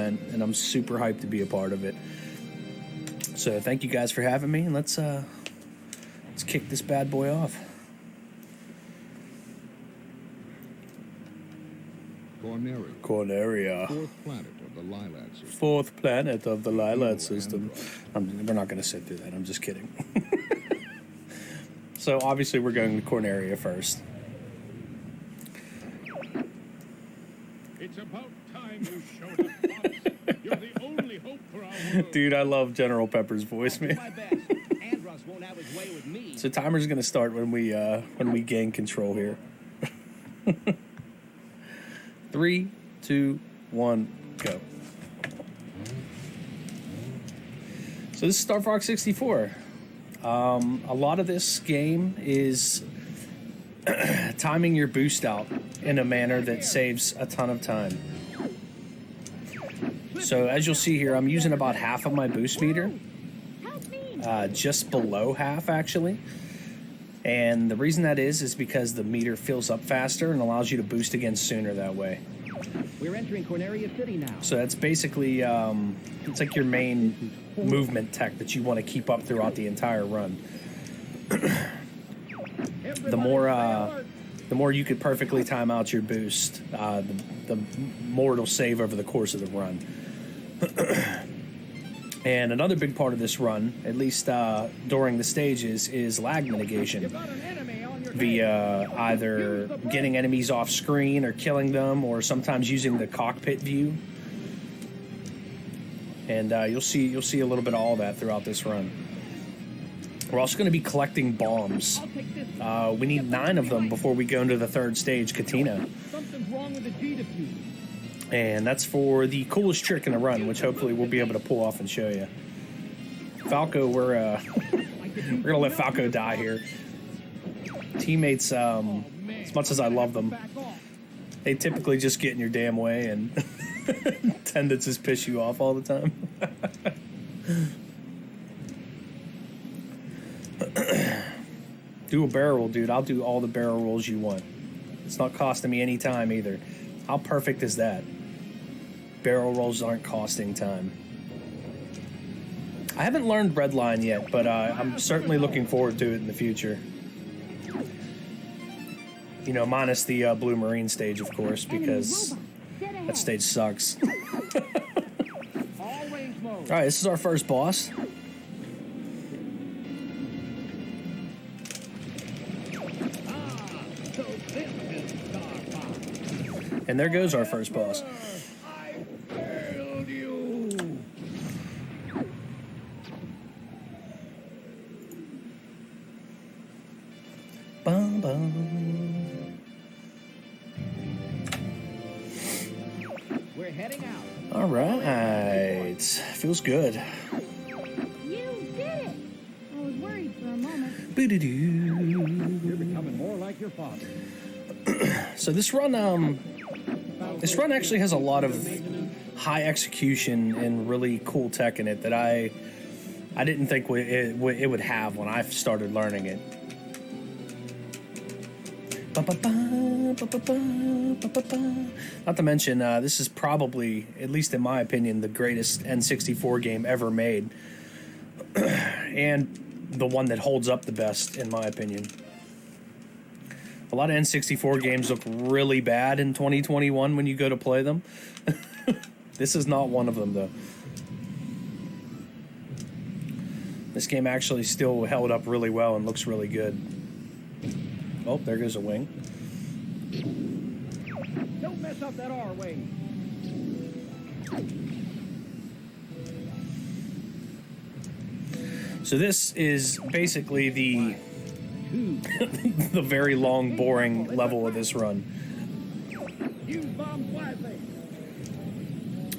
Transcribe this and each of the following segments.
event, and I'm super hyped to be a part of it. So thank you guys for having me, and let's kick this bad boy off. Corneria. Fourth planet of the Lilat system. Fourth planet of the Lilat system. We're not going to sit through that. I'm just kidding. So obviously we're going to Corneria first. It's about time you showed up, Fox. You're the only hope for our world. Dude, I love General Pepper's voice, man. My best. Andros won't have his way with me. So timer's going to start when we gain control here. 3, 2, 1, go. So this is StarFox 64. A lot of this game is timing your boost out in a manner that saves a ton of time. So as you'll see here, I'm using about half of my boost meter. Just below half, actually. And the reason that is because the meter fills up faster and allows you to boost again sooner that way. We're entering Corneria City now. So that's basically, it's like your main movement tech that you want to keep up throughout the entire run. The more you could perfectly time out your boost, the more it'll save over the course of the run. And another big part of this run, at least during the stages, is lag mitigation via either getting enemies off screen or killing them, or sometimes using the cockpit view. And you'll see a little bit of all that throughout this run. We're also going to be collecting bombs. We need 9 of them before we go into the third stage, Katina. Something's wrong with the G diffuser. And that's for the coolest trick in the run, which hopefully we'll be able to pull off and show you. Falco, we're gonna let Falco die here. Teammates, as much as I love them, they typically just get in your damn way and tend to just piss you off all the time. Do a barrel roll, dude. I'll do all the barrel rolls you want. It's not costing me any time either. How perfect is that? Barrel rolls aren't costing time. I haven't learned Redline yet, but I'm certainly looking forward to it in the future. You know, minus the Blue Marine stage, of course, because that stage sucks. Alright, this is our first boss. And there goes our first boss. I failed you. Bum, bum. We're heading out. All right. Feels good. You did it! I was worried for a moment. Boo-doo-doo. You're becoming more like your father. So this run actually has a lot of high execution and really cool tech in it that I didn't think it would have when I started learning it. Not to mention, this is probably, at least in my opinion, the greatest N64 game ever made. And the one that holds up the best, in my opinion. A lot of N64 games look really bad in 2021 when you go to play them. This is not one of them, though. This game actually still held up really well and looks really good. Oh, there goes a wing. Don't mess up that R wing. So this is basically the the very long, boring level of this run.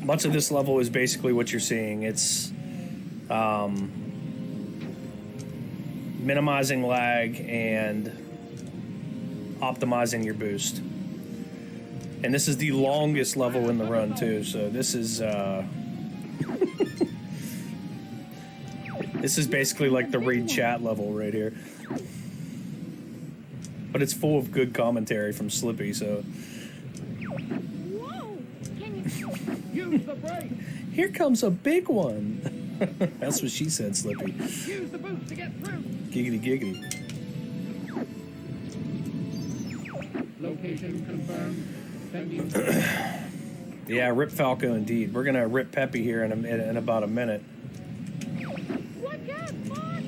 Much of this level is basically what you're seeing. It's minimizing lag and optimizing your boost. And this is the longest level in the run too, so this is this is basically like the read chat level right here. But it's full of good commentary from Slippy, so Whoa! Can you... You Use the brake. Here comes a big one. That's what she said, Slippy. Use the boost to get through. Giggity, giggity. Location confirmed. Sending. Yeah, rip Falco indeed. We're gonna rip Peppy here in about a minute. Look out, Fox!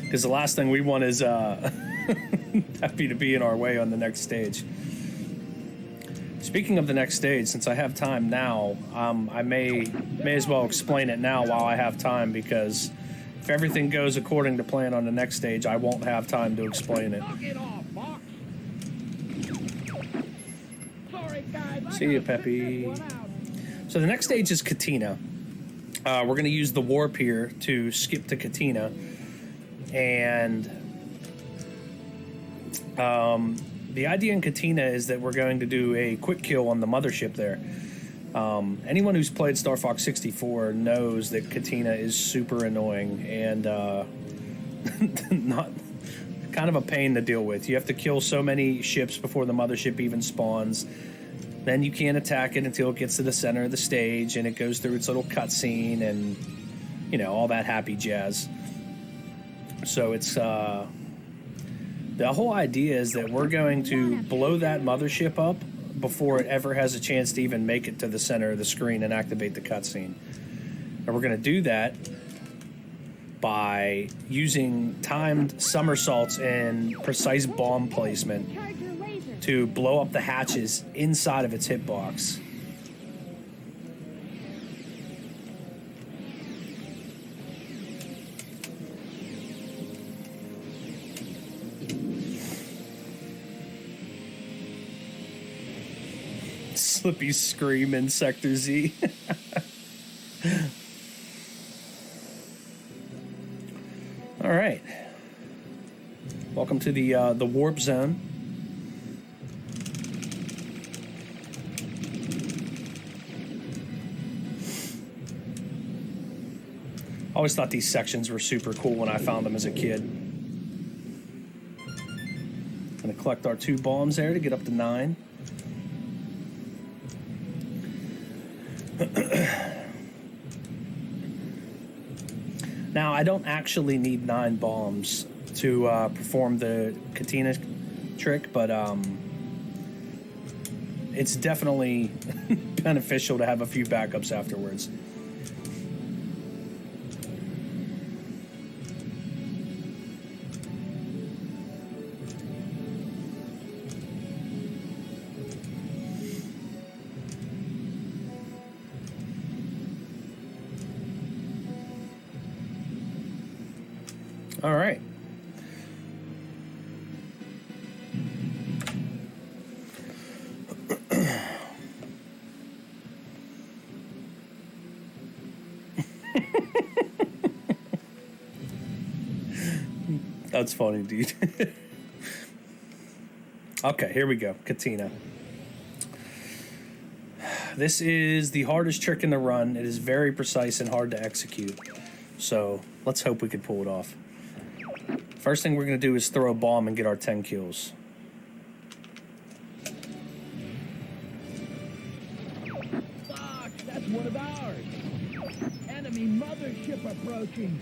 Because the last thing we want is Peppy to be in our way on the next stage. Speaking of the next stage, since I have time now, I may as well explain it now while I have time, because if everything goes according to plan on the next stage, I won't have time to explain it. Knock it off, Fox. Sorry, guys. I See you, gotta Peppy. fix this one out. So the next stage is Katina. We're going to use the warp here to skip to Katina. And the idea in Katina is that we're going to do a quick kill on the mothership there. Anyone who's played StarFox 64 knows that Katina is super annoying and not kind of a pain to deal with. You have to kill so many ships before the mothership even spawns. Then you can't attack it until it gets to the center of the stage and it goes through its little cutscene and, you know, all that happy jazz. So it's the whole idea is that we're going to blow that mothership up before it ever has a chance to even make it to the center of the screen and activate the cutscene. And we're going to do that by using timed somersaults and precise bomb placement Charge your laser. to blow up the hatches inside of its hitbox. Slippy scream in Sector Z. All right. Welcome to the warp zone. I always thought these sections were super cool when I found them as a kid. Gonna collect our 2 bombs there to get up to 9. Now, I don't actually need 9 bombs to perform the Katina trick, but it's definitely beneficial to have a few backups afterwards. All right. That's funny, dude. Okay, here we go. Katina. This is the hardest trick in the run. It is very precise and hard to execute. So let's hope we can pull it off. First thing we're going to do is throw a bomb and get our 10 kills. Fox, that's one of ours. Enemy mothership approaching.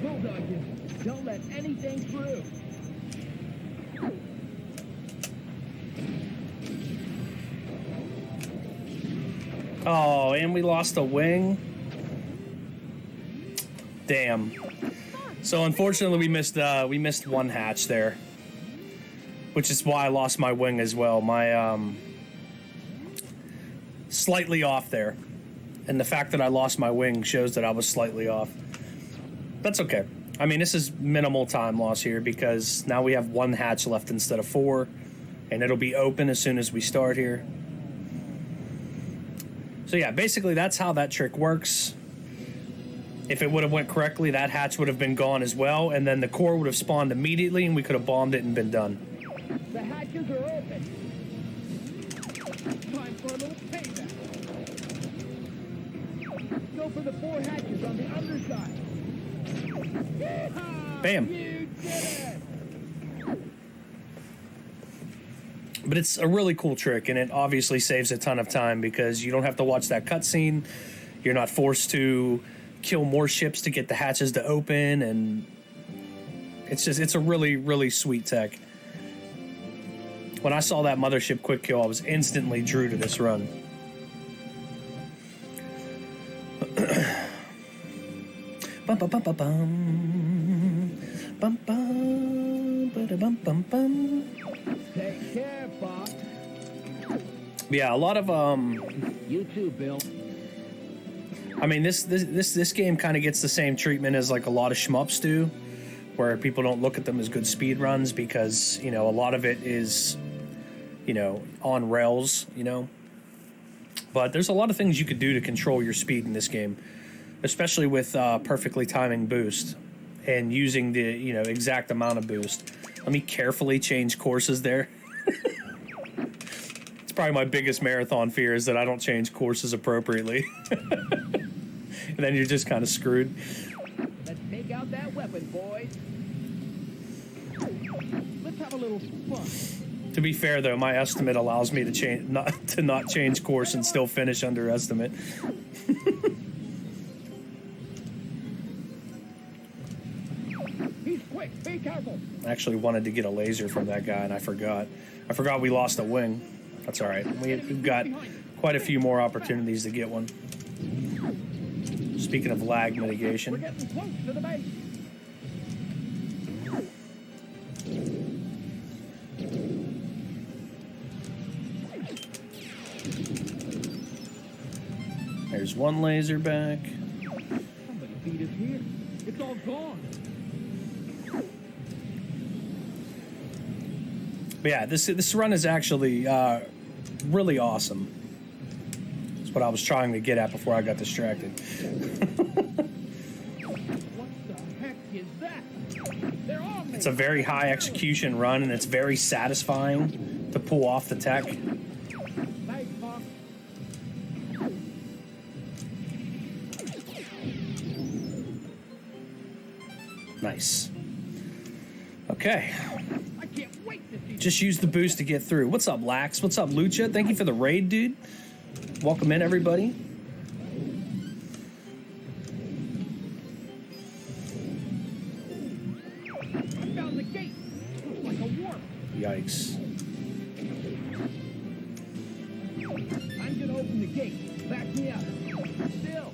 Bulldoggers, don't let anything through. Oh, and we lost a wing. Damn. So unfortunately, we missed one hatch there, which is why I lost my wing as well. My slightly off there, and the fact that I lost my wing shows that I was slightly off. That's okay. I mean, this is minimal time loss here because now we have 1 hatch left instead of 4, and it'll be open as soon as we start here. So yeah, basically that's how that trick works. If it would have went correctly, that hatch would have been gone as well, and then the core would have spawned immediately, and we could have bombed it and been done. The hatches are open. Time for a little payback. Go for the 4 hatches on the underside. Bam. You did it! But it's a really cool trick, and it obviously saves a ton of time because you don't have to watch that cutscene. You're not forced to kill more ships to get the hatches to open, and it's a really, really sweet tech. When I saw that mothership quick kill, I was instantly drew to this run. Bum, bum, bum, bum, bum. Bum, bum, ba-da-bum, bum, bum. Take care, Fox. Yeah, a lot of You too, Bill. I mean, this game kind of gets the same treatment as like a lot of shmups do, where people don't look at them as good speed runs because, you know, a lot of it is, you know, on rails, you know. But there's a lot of things you could do to control your speed in this game, especially with perfectly timing boost and using the, you know, exact amount of boost. Let me carefully change courses there. It's probably my biggest marathon fear is that I don't change courses appropriately. And then you're just kind of screwed. Let's take out that weapon, boys. Let's have a little fun. To be fair, though, my estimate allows me to not change course and still finish under estimate. He's quick. Be careful. I actually wanted to get a laser from that guy, and I forgot. I forgot we lost a wing. That's all right. We've got quite a few more opportunities to get one. Speaking of lag We're mitigation. getting close to the base. There's one laser back. Somebody beat us here. It's all gone. But yeah, this run is actually really awesome. That's what I was trying to get at before I got distracted. What the heck is that? They're on me. It's a very high execution run, and it's very satisfying to pull off the tech. Nice, Fox. Nice. Okay. I can't wait to see. Just use the boost to get through. What's up, Lax? What's up, Lucha? Thank you for the raid, dude. Welcome in, everybody. I found the gate. Looks like a warp. Yikes. I'm gonna open the gate. Back me up. Still.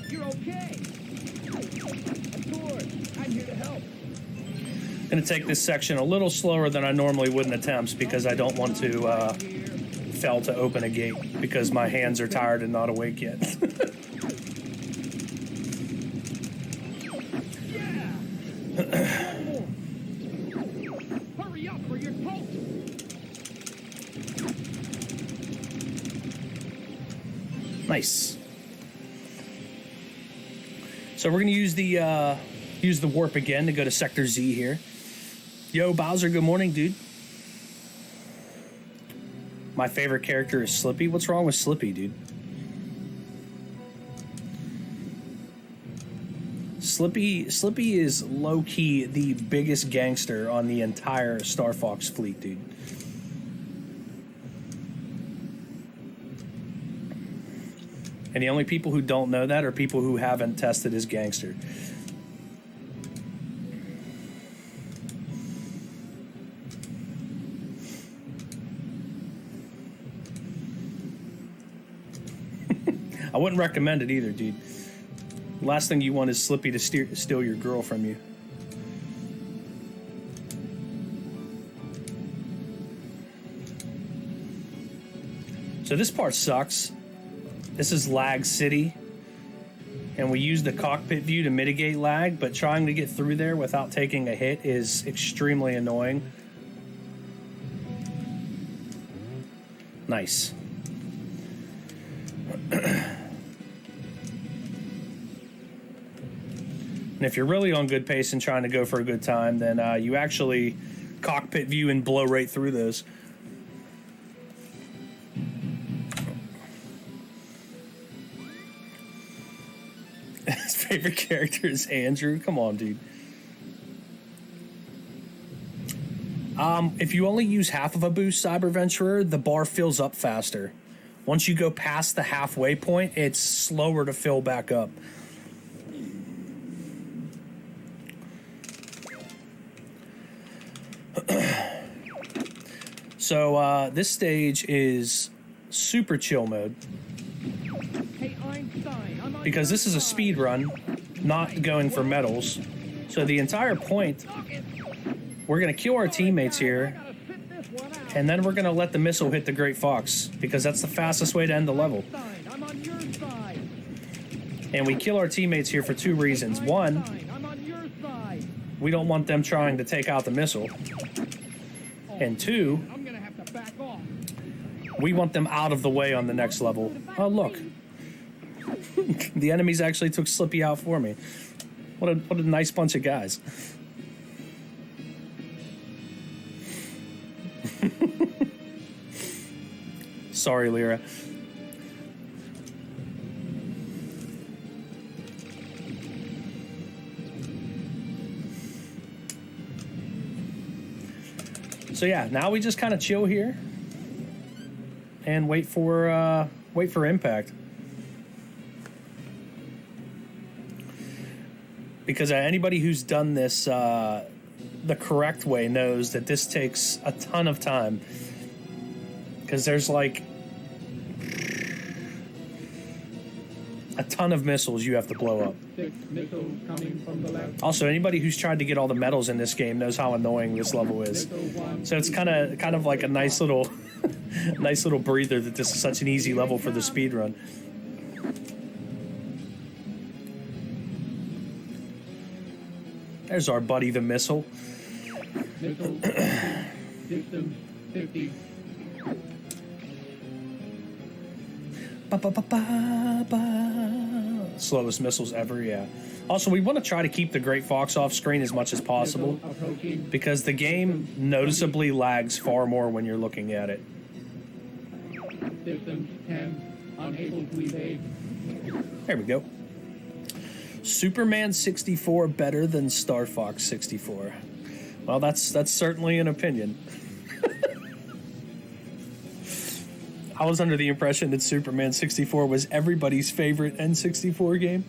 You're okay. Of course. I'm here to help. Gonna take this section a little slower than I normally would in attempts because I don't want to fail to open a gate because my hands are tired and not awake yet. Yeah. Hurry up or you're toast. Nice. So we're gonna use the warp again to go to Sector Z here. Yo, Bowser, good morning, dude. My favorite character is Slippy. What's wrong with Slippy, dude? Slippy is low-key the biggest gangster on the entire StarFox fleet, dude. And the only people who don't know that are people who haven't tested his gangster. I wouldn't recommend it either, dude. Last thing you want is Slippy to steal your girl from you. So this part sucks. This is Lag City. And we use the cockpit view to mitigate lag, but trying to get through there without taking a hit is extremely annoying. Nice. And if you're really on good pace and trying to go for a good time, then you actually cockpit view and blow right through those. favorite character is Andrew. Come on, dude. If you only use half of a boost, Cyber Venturer, the bar fills up faster. Once you go past the halfway point, it's slower to fill back up. So this stage is super chill mode. Hey, Einstein, I'm on Because your this is a side. speed run, not going for medals. So the entire point, we're going to kill our teammates here, I gotta sit this one out. and then we're going to let the missile hit the Great Fox, because that's the fastest way to end the level. Einstein, I'm on your side. And we kill our teammates here for two reasons. One, Einstein, I'm on your side. we don't want them trying to take out the missile. And two, I'm gonna have to back off. we want them out of the way on the next level. Oh, look. The enemies actually took Slippy out for me. What a nice bunch of guys. Sorry, Lyra. So yeah, now we just kind of chill here and wait for impact. Because anybody who's done this the correct way knows that this takes a ton of time. Because there's like a ton of missiles you have to blow up. 6 missiles coming from the left. Also, anybody who's tried to get all the medals in this game knows how annoying this level is. Missile 1. So it's kind of like a nice little nice little breather that this is such an easy level for the speed run. There's our buddy the missile. Missile. Distance 50. Ba, ba, ba, ba, ba. Slowest missiles ever, yeah. Also, we want to try to keep the Great Fox off screen as much as possible, Missile approaching. because the game noticeably lags far more when you're looking at it. Distance 10. Unable to evade. There we go. Superman 64 better than StarFox 64. Well, that's certainly an opinion. I was under the impression that Superman 64 was everybody's favorite N64 game.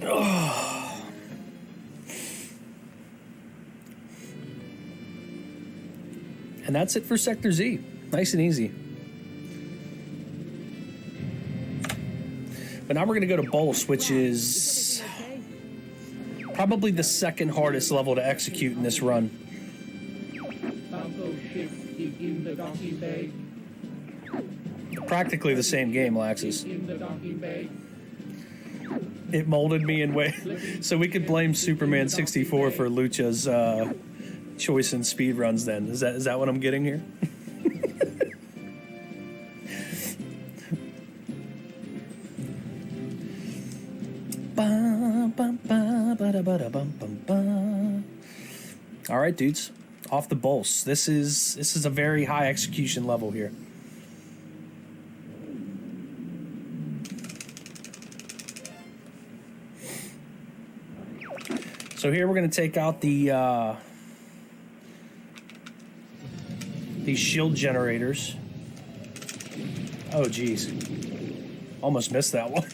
Oh. And that's it for Sector Z. Nice and easy. But now we're going to go to Bolus, which is probably the second hardest level to execute in this run. Falco ship is in the docking bay. Practically the same game, Laxus. In the docking bay. It molded me in way. So we could blame Superman 64 for Lucha's choice in speed runs then. Is that what I'm getting here? All right, dudes. Off the bolts. This is a very high execution level here. So here we're going to take out the these shield generators. Oh, geez. Almost missed that one.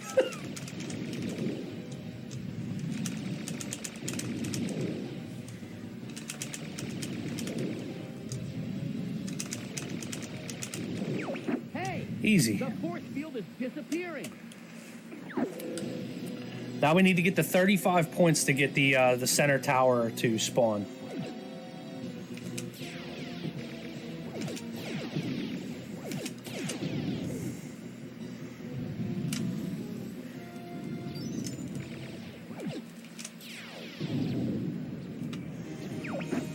Hey! Easy. The force field is disappearing. Now we need to get the 35 points to get the center tower to spawn.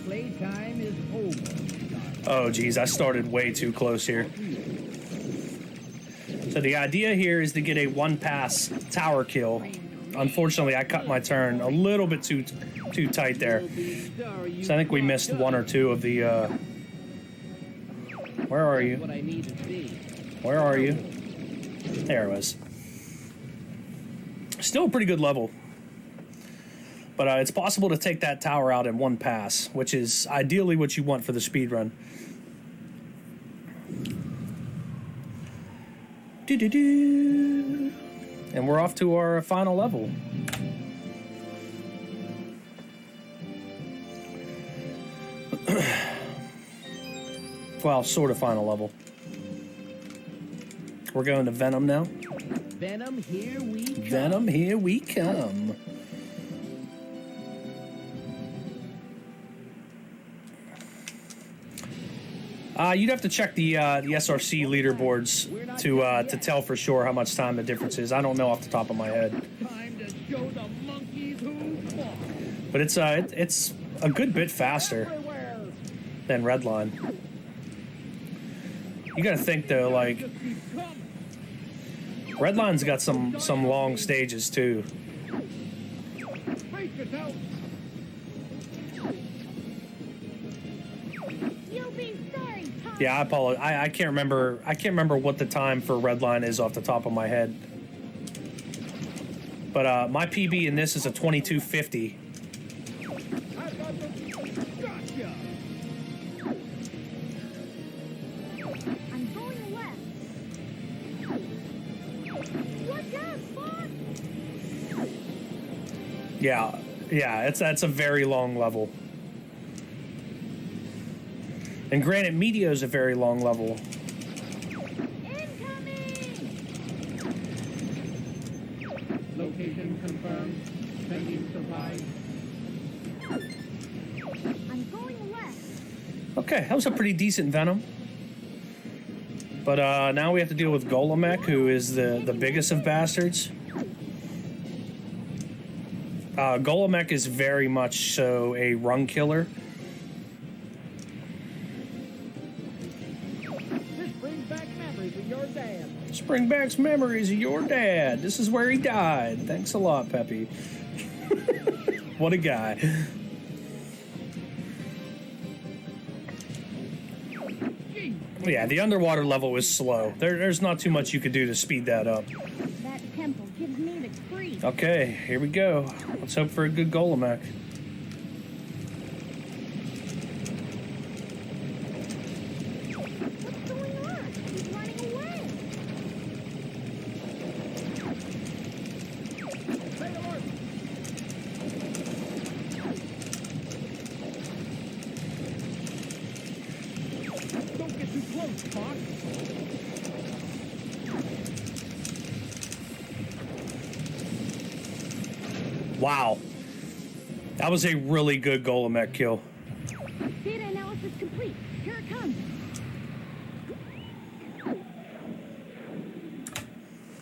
Playtime is over. Oh, geez, I started way too close here. So the idea here is to get a one-pass tower kill. Unfortunately, I cut my turn a little bit too tight there. So I think we missed one or two of the... Where are you? What I need to see. Where are you? There it was. Still a pretty good level. But it's possible to take that tower out in one pass, which is ideally what you want for the speed run. And we're off to our final level. Well, sort of final level. We're going to Venom now. Venom, here we come. Venom, here we come. You'd have to check the SRC leaderboards to tell for sure how much time the difference is. I don't know off the top of my head. Time to show the monkeys who's boss. But it's a good bit faster Everywhere. than Redline. You gotta think though, like Just keep coming. Redline's got some long stages too. Brace yourself. You'll be sorry, Tom. Yeah, I apologize. I can't remember. I can't remember what the time for Redline is off the top of my head. But my PB in this is a 22:50. I've got the gotcha. I'm going left. Look out, Fox! Yeah. That's a very long level. And granted, Meteor is a very long level. Incoming! Location confirmed. Sending supplies. I'm going left. Okay, that was a pretty decent Venom. But now we have to deal with Golomech, who is the biggest of bastards. Golomech is very much so a run killer. This brings back memories of your dad. Bring back memories of your dad. This is where he died. Thanks a lot, Peppy. What a guy. Gee, Yeah, the underwater level is slow. There's not too much you could do to speed that up. That temple gives me the creep. Okay, here we go. Let's hope for a good Golomech. What's going on? He's running away. stay alert. Don't get too close, Fox. Wow. That was a really good Golomech kill. Data analysis complete. Here it comes.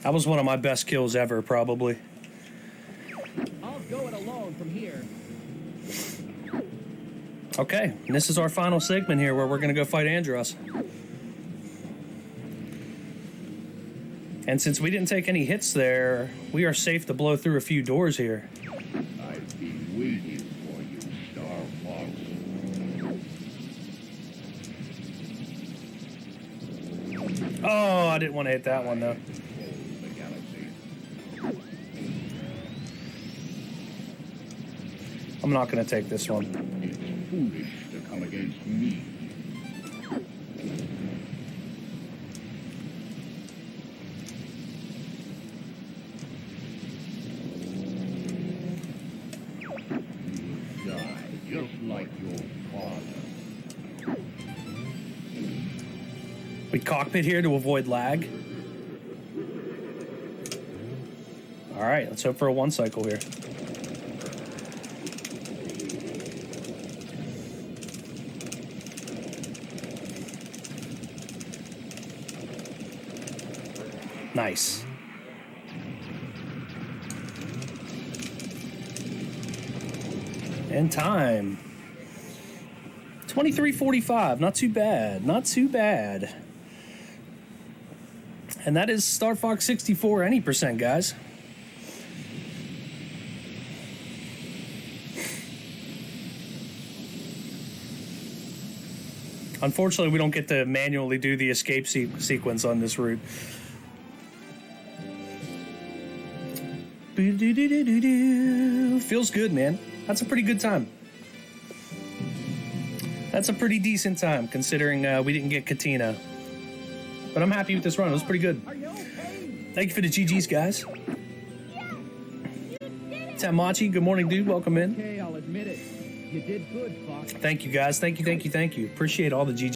That was one of my best kills ever, probably. I'll go it alone from here. Okay, and this is our final segment here where we're going to go fight Andros. And since we didn't take any hits there, we are safe to blow through a few doors here. I've been waiting for you, StarFox. Oh, I didn't want to hit that one, though. The galaxy. I'm not going to take this one. It's foolish to come against me. You will die just like your father. We cockpit here to avoid lag. All right, let's hope for a one cycle here. Nice. And time. 23:45. Not too bad. Not too bad. And that is StarFox 64 any percent, guys. Unfortunately, we don't get to manually do the escape sequence on this route. Feels good, man. That's a pretty good time. That's a pretty decent time, considering we didn't get Katina. But I'm happy with this run. It was pretty good. Are you okay? Thank you for the GGs, guys. Tamachi, good morning, dude. Welcome in. Okay, I'll admit it. You did good, Fox. Thank you, guys. Thank you. Appreciate all the GGs.